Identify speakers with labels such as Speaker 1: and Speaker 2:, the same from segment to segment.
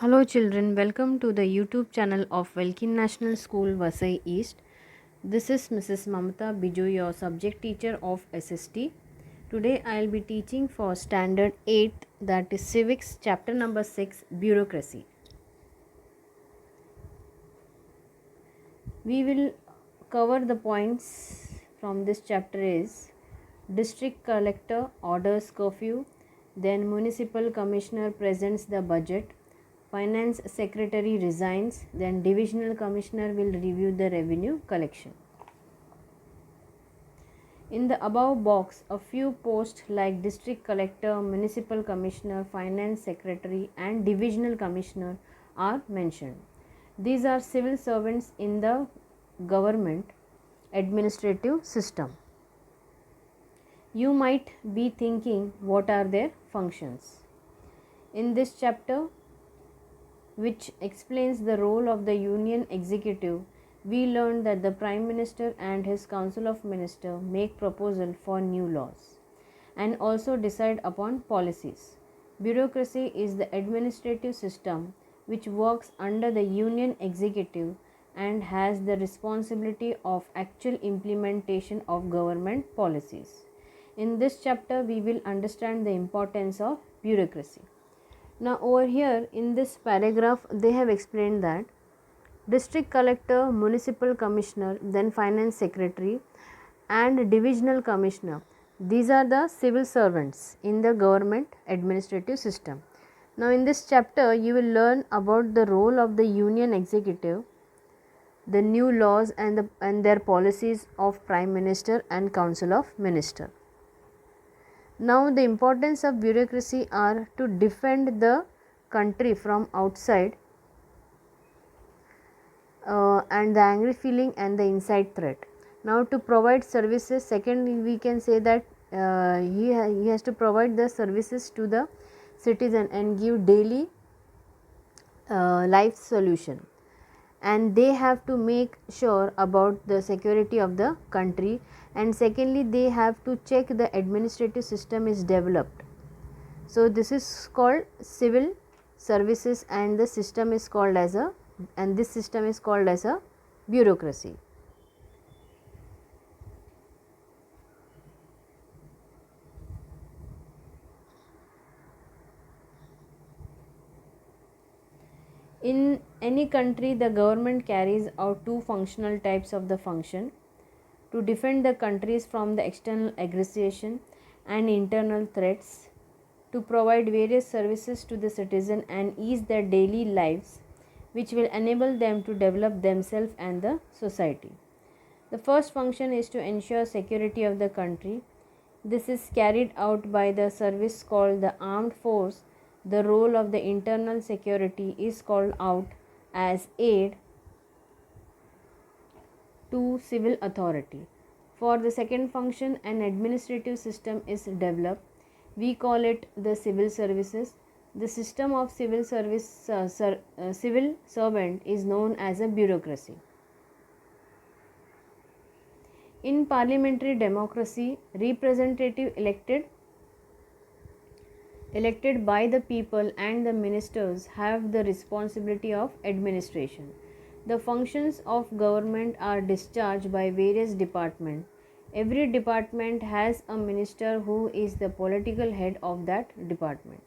Speaker 1: Hello children, welcome to the YouTube channel of Welkin National School, Vasai East. This is Mrs. Mamata Biju, your subject teacher of SST. Today I will be teaching for Standard 8, that is Civics, chapter number 6, Bureaucracy. We will cover the points from this chapter is District Collector orders curfew, then Municipal Commissioner presents the budget, Finance Secretary resigns, then Divisional Commissioner will review the revenue collection. In the above box, a few posts like District Collector, Municipal Commissioner, Finance Secretary and Divisional Commissioner are mentioned. These are civil servants in the government administrative system. You might be thinking, what are their functions? In this chapter, which explains the role of the Union Executive, we learned that the Prime Minister and his Council of Ministers make proposal for new laws and also decide upon policies. Bureaucracy is the administrative system which works under the Union Executive and has the responsibility of actual implementation of government policies. In this chapter, we will understand the importance of bureaucracy. Now over here in this paragraph, they have explained that District Collector, Municipal Commissioner, then Finance Secretary and Divisional Commissioner, these are the civil servants in the government administrative system. Now in this chapter, you will learn about the role of the Union Executive, the new laws and their policies of Prime Minister and Council of Minister. Now the importance of bureaucracy are to defend the country from outside and the angry feeling and the inside threat. Now to provide services, second we can say that he has to provide the services to the citizen and give daily life solution, and they have to make sure about the security of the country, and secondly they have to check the administrative system is developed. So this is called civil services and the system is called as a bureaucracy. In any country, the government carries out two functional types of the function: to defend the countries from the external aggression and internal threats, to provide various services to the citizen and ease their daily lives, which will enable them to develop themselves and the society. The first function is to ensure security of the country. This is carried out by the service called the armed force. The role of the internal security is called out as aid to civil authority. For the second function, an administrative system is developed. We call it the civil services. The system of civil servant is known as a bureaucracy. In parliamentary democracy, representative elected by the people and the ministers have the responsibility of administration. The functions of government are discharged by various departments. Every department has a minister who is the political head of that department.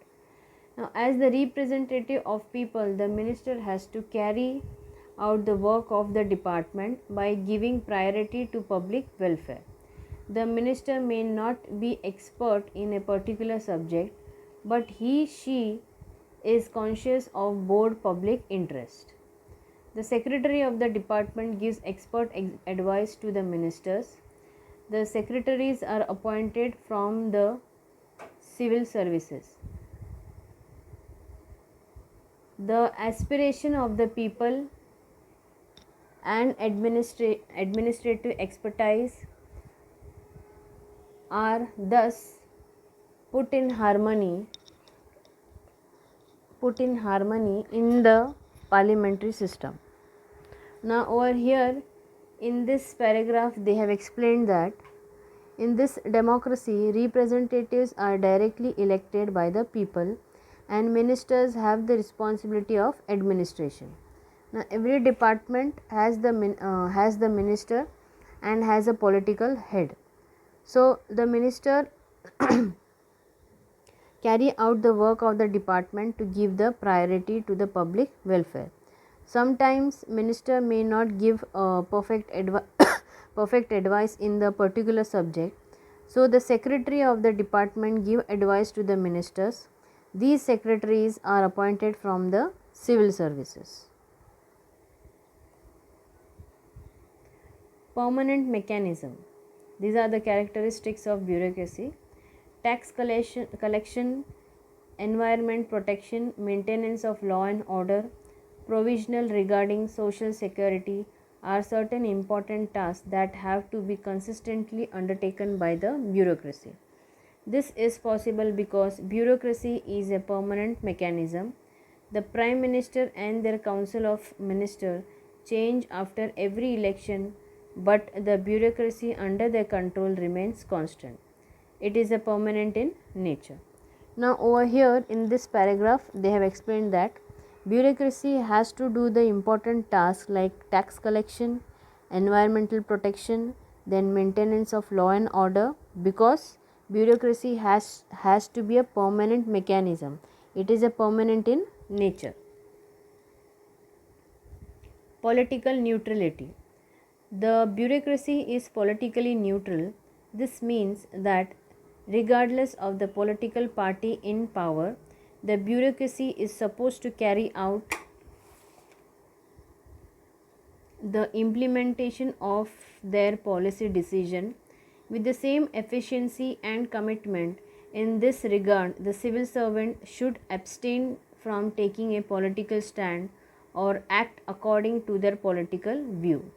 Speaker 1: Now, as the representative of people, the minister has to carry out the work of the department by giving priority to public welfare. The minister may not be expert in a particular subject, but she is conscious of broad public interest. The secretary of the department gives expert advice to the ministers. The secretaries are appointed from the civil services. The aspiration of the people and administrative expertise are thus put in harmony in the parliamentary system. Now over here in this paragraph, they have explained that in this democracy, representatives are directly elected by the people and ministers have the responsibility of administration. Now, every department has the minister and has a political head. So, the minister carry out the work of the department to give the priority to the public welfare. Sometimes minister may not give perfect advice in the particular subject. So the secretary of the department give advice to the ministers. These secretaries are appointed from the civil services. Permanent mechanism. These are the characteristics of bureaucracy. Tax collection, environment protection, maintenance of law and order, provisional regarding social security are certain important tasks that have to be consistently undertaken by the bureaucracy. This is possible because bureaucracy is a permanent mechanism. The Prime Minister and their Council of Ministers change after every election, but the bureaucracy under their control remains constant. It is a permanent in nature. Now, over here in this paragraph, they have explained that bureaucracy has to do the important tasks like tax collection, environmental protection, then maintenance of law and order, because bureaucracy has to be a permanent mechanism. It is a permanent in nature. Political neutrality. The bureaucracy is politically neutral. This means that regardless of the political party in power, the bureaucracy is supposed to carry out the implementation of their policy decision with the same efficiency and commitment. In this regard, the civil servant should abstain from taking a political stand or act according to their political view.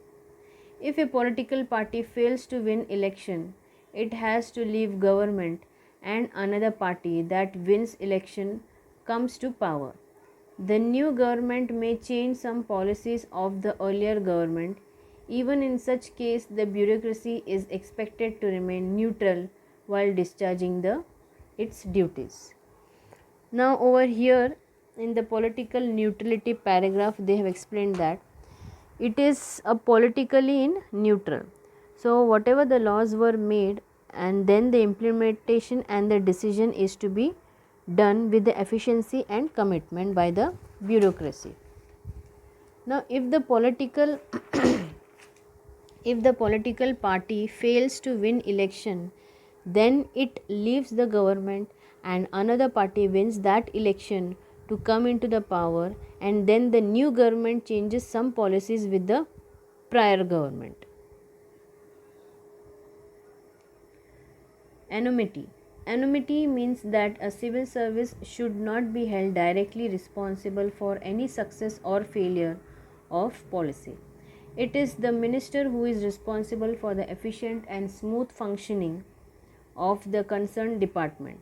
Speaker 1: If a political party fails to win election, it has to leave government and another party that wins election comes to power. The new government may change some policies of the earlier government. Even in such case, the bureaucracy is expected to remain neutral while discharging its duties. Now over here in the political neutrality paragraph, they have explained that it is a politically in neutral. So whatever the laws were made, and then the implementation and the decision is to be done with the efficiency and commitment by the bureaucracy. Now if the political if the political party fails to win election, then it leaves the government and another party wins that election to come into the power, and then the new government changes some policies with the prior government. Anonymity. Anonymity means that a civil service should not be held directly responsible for any success or failure of policy. It is the minister who is responsible for the efficient and smooth functioning of the concerned department.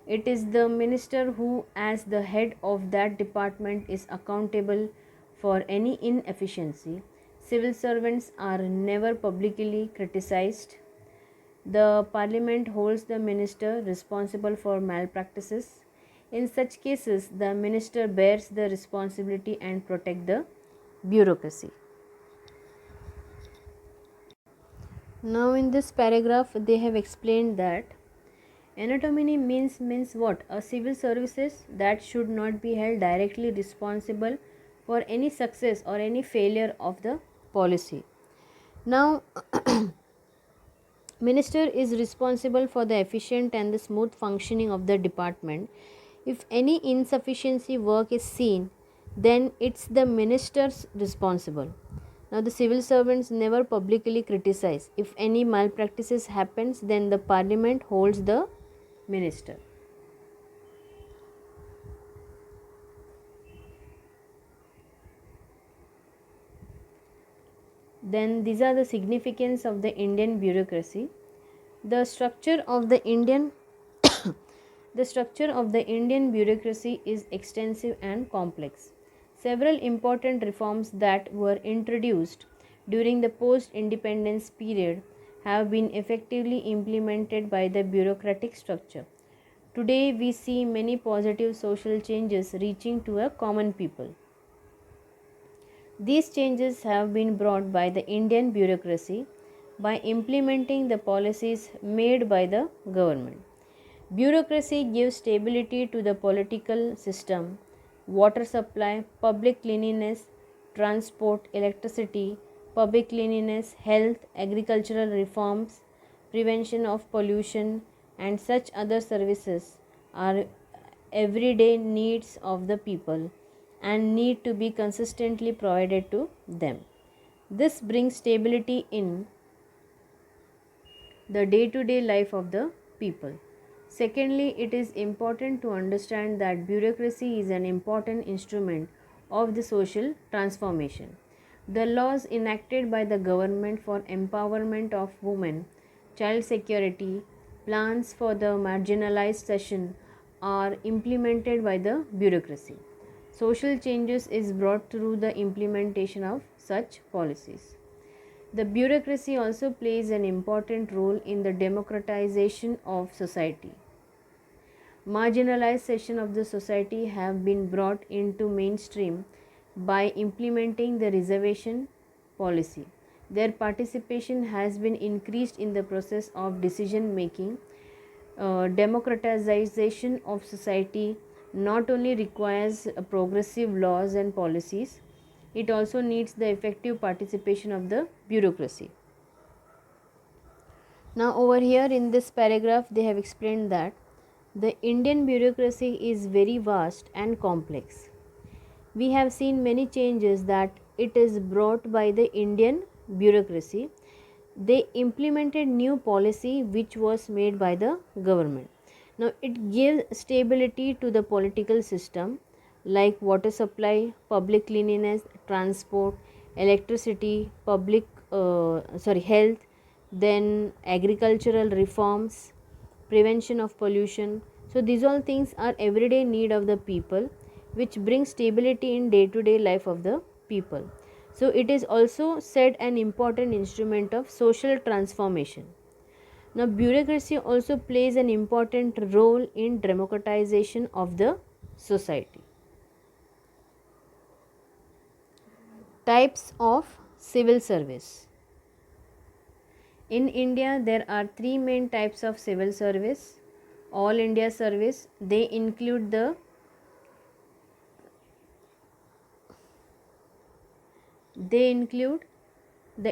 Speaker 1: It is the minister who, as the head of that department, is accountable for any inefficiency. Civil servants are never publicly criticized. The parliament holds the minister responsible for malpractices. In such cases, the minister bears the responsibility and protects the bureaucracy. Now in this paragraph, they have explained that anonymity means what? A civil services that should not be held directly responsible for any success or any failure of the policy. Now minister is responsible for the efficient and the smooth functioning of the department. If any insufficiency work is seen, then it's the minister's responsible. Now the civil servants never publicly criticize. If any malpractices happens, then the parliament holds the minister. Then these are the significance of the Indian bureaucracy. The structure of the Indian bureaucracy is extensive and complex. Several important reforms that were introduced during the post-independence period have been effectively implemented by the bureaucratic structure. Today we see many positive social changes reaching to a common people. These changes have been brought by the Indian bureaucracy by implementing the policies made by the government. Bureaucracy gives stability to the political system, water supply, public cleanliness, transport, electricity, public cleanliness, health, agricultural reforms, prevention of pollution, and such other services are everyday needs of the people and need to be consistently provided to them. This brings stability in the day to day life of the people. Secondly, it is important to understand that bureaucracy is an important instrument of the social transformation. The laws enacted by the government for empowerment of women, child security, plans for the marginalized section are implemented by the bureaucracy. Social changes is brought through the implementation of such policies. The bureaucracy also plays an important role in the democratization of society. Marginalized section of the society have been brought into mainstream by implementing the reservation policy. Their participation has been increased in the process of decision making. Democratization of society not only requires progressive laws and policies, it also needs the effective participation of the bureaucracy. Now, over here in this paragraph, they have explained that the Indian bureaucracy is very vast and complex. We have seen many changes that it is brought by the Indian bureaucracy. They implemented new policy which was made by the government. Now it gives stability to the political system like water supply, public cleanliness, transport, electricity, health, then agricultural reforms, prevention of pollution. So these all things are everyday need of the people which brings stability in day to day life of the people. So it is also said an important instrument of social transformation. Now bureaucracy also plays an important role in democratization of the society. Types of civil service. In India there are three main types of civil service. All India service, they include the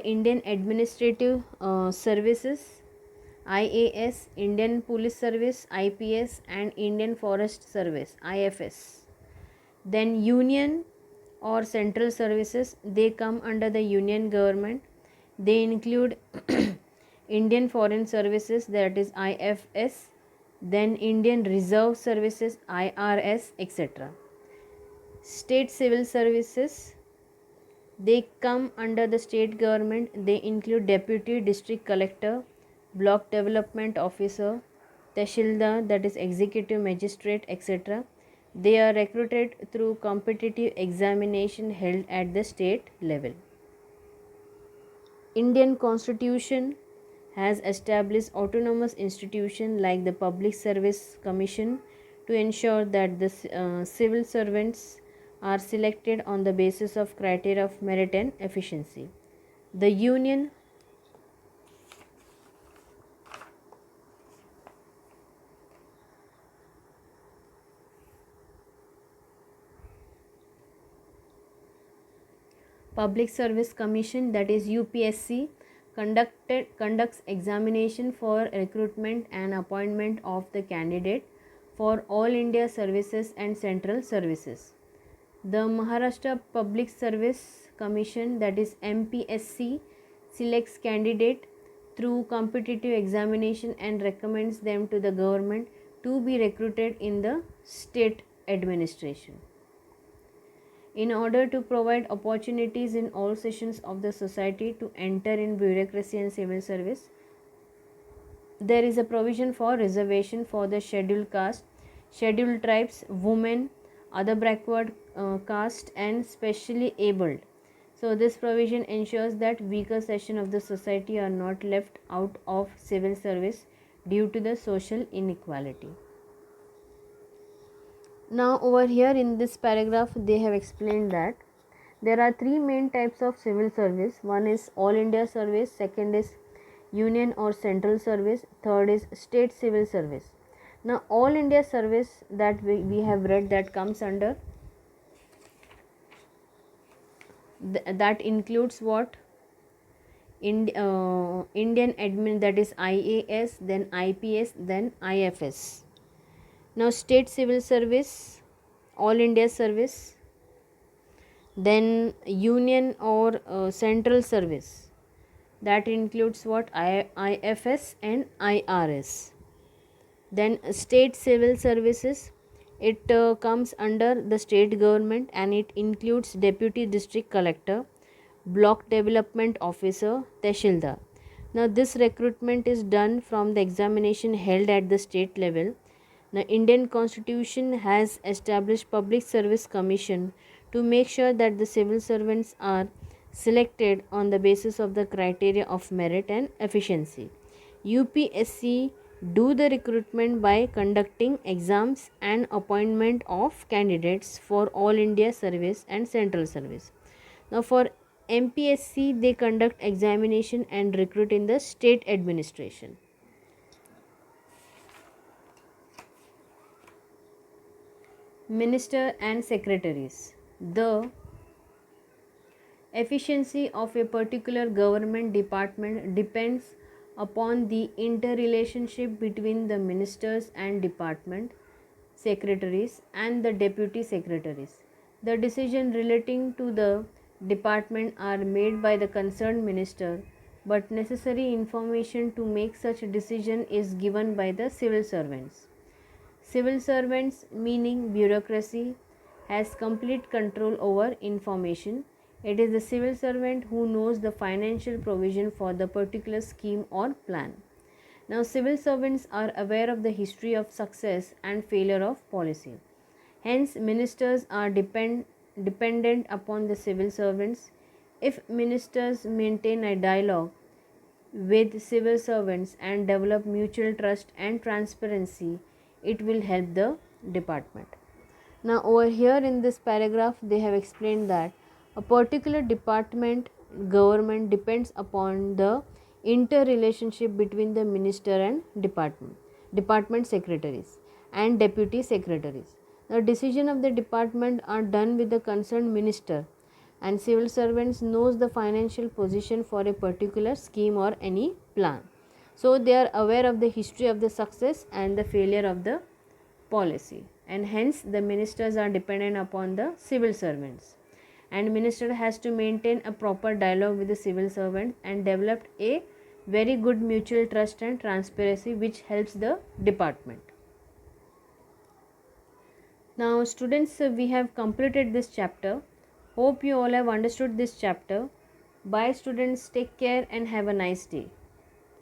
Speaker 1: Indian Administrative Services, IAS, Indian Police Service, IPS, and Indian Forest Service, IFS. Then Union or Central Services, they come under the Union Government. They include Indian Foreign Services, that is IFS, then Indian Reserve Services, IRS, etc. State Civil Services, they come under the state government. They include Deputy District Collector, Block Development Officer, Tehsildar, that is Executive Magistrate, etc. They are recruited through competitive examination held at the state level. Indian Constitution has established autonomous institutions like the Public Service Commission to ensure that the civil servants are selected on the basis of criteria of merit and efficiency. The Union Public Service Commission, that is UPSC, conducts examination for recruitment and appointment of the candidate for all India services and central services. The Maharashtra Public Service Commission, that is MPSC, selects candidate through competitive examination and recommends them to the government to be recruited in the state administration. In order to provide opportunities in all sections of the society to enter in bureaucracy and civil service, there is a provision for reservation for the scheduled caste, scheduled tribes, women, other backward caste, and specially abled. So this provision ensures that weaker section of the society are not left out of civil service due to the social inequality. Now over here in this paragraph they have explained that there are three main types of civil service. One is all India service, second is union or central service, third is state civil service. Now all India service that we have read, that comes under that includes what? Indian admin, that is IAS, then IPS, then IFS. Now state civil service, all India service, then union or central service, that includes what? IFS and IRS. Then state civil services, it comes under the state government and it includes deputy district collector, block development officer, tehsildar. Now this recruitment is done from the examination held at the state level. The Indian Constitution has established Public Service Commission to make sure that the civil servants are selected on the basis of the criteria of merit and efficiency. UPSC do the recruitment by conducting exams and appointment of candidates for all India service and central service. Now for MPSC they conduct examination and recruit in the state administration. Minister and secretaries. The efficiency of a particular government department depends upon the interrelationship between the ministers and department secretaries and the deputy secretaries. The decision relating to the department are made by the concerned minister, but necessary information to make such a decision is given by the civil servants. Civil servants, meaning bureaucracy, has complete control over information. It is the civil servant who knows the financial provision for the particular scheme or plan. Now, civil servants are aware of the history of success and failure of policy. Hence, ministers are dependent upon the civil servants. If ministers maintain a dialogue with civil servants and develop mutual trust and transparency, it will help the department. Now over here in this paragraph they have explained that a particular department government depends upon the interrelationship between the minister and department secretaries and deputy secretaries. The decision of the department are done with the concerned minister, and civil servants knows the financial position for a particular scheme or any plan. So they are aware of the history of the success and the failure of the policy, and hence the ministers are dependent upon the civil servants, and minister has to maintain a proper dialogue with the civil servant and develop a very good mutual trust and transparency which helps the department. Now students, we have completed this chapter. Hope you all have understood this chapter. Bye students, take care and have a nice day.